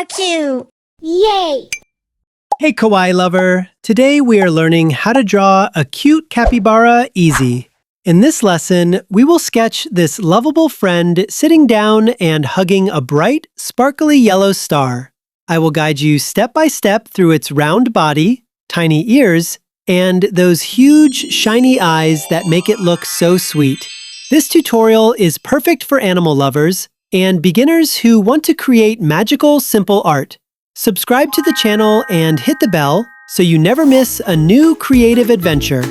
so cute! Yay! Hey Kawaii Lover! Today we are learning how to draw a cute capybara easy. In this lesson, we will sketch this lovable friend sitting down and hugging a bright, sparkly yellow star. I will guide you step by step through its round body, tiny ears, and those huge, shiny eyes that make it look so sweet. This tutorial is perfect for animal lovers and beginners who want to create magical, simple art. Subscribe to the channel and hit the bell so you never miss a new creative adventure.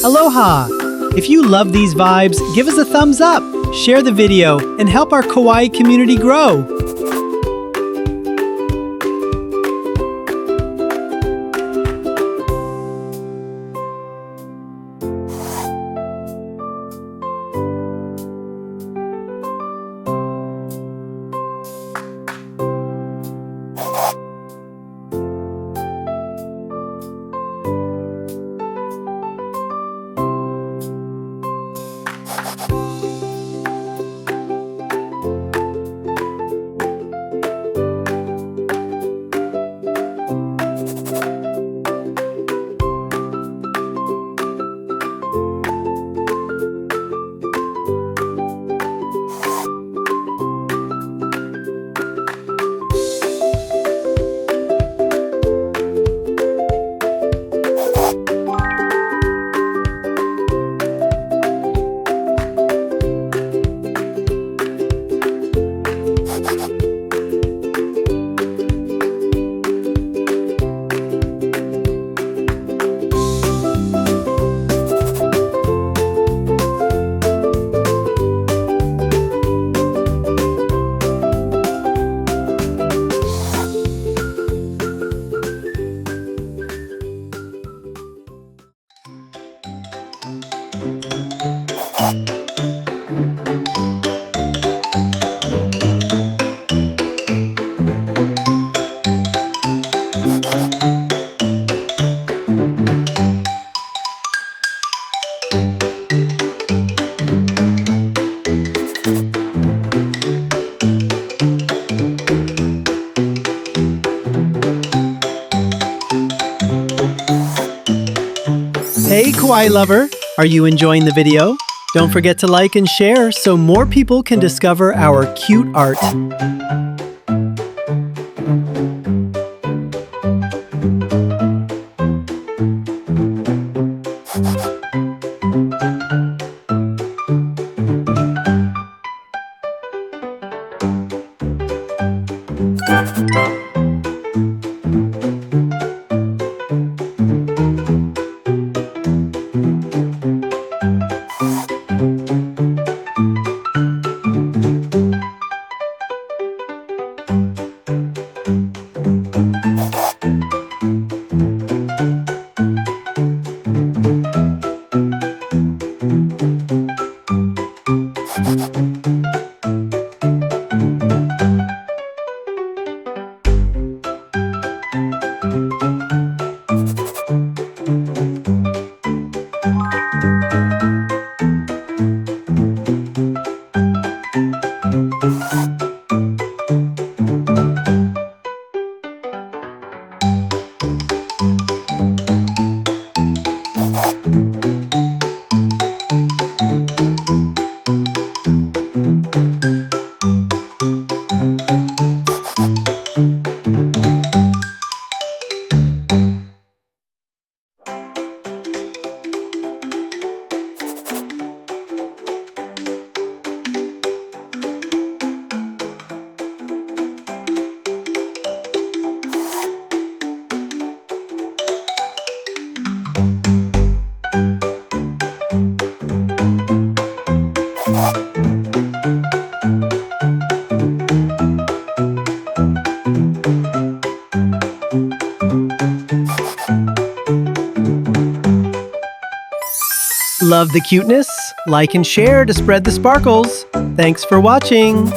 Aloha! If you love these vibes, give us a thumbs up, share the video, and help our kawaii community grow. Hey Kawaii Lover, are you enjoying the video? Don't forget to like and share so more people can discover our cute art. Love the cuteness? Like and share to spread the sparkles. Thanks for watching.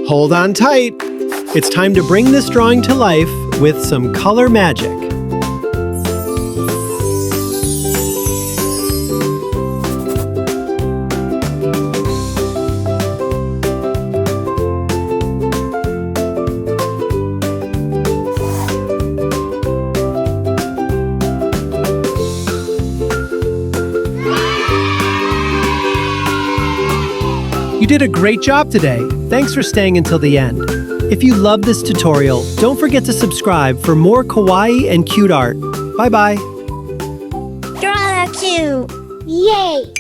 Hold on tight. It's time to bring this drawing to life with some color magic. You did a great job today. Thanks for staying until the end. If you love this tutorial, don't forget to subscribe for more kawaii and cute art. Bye-bye. Draw cute. Yay!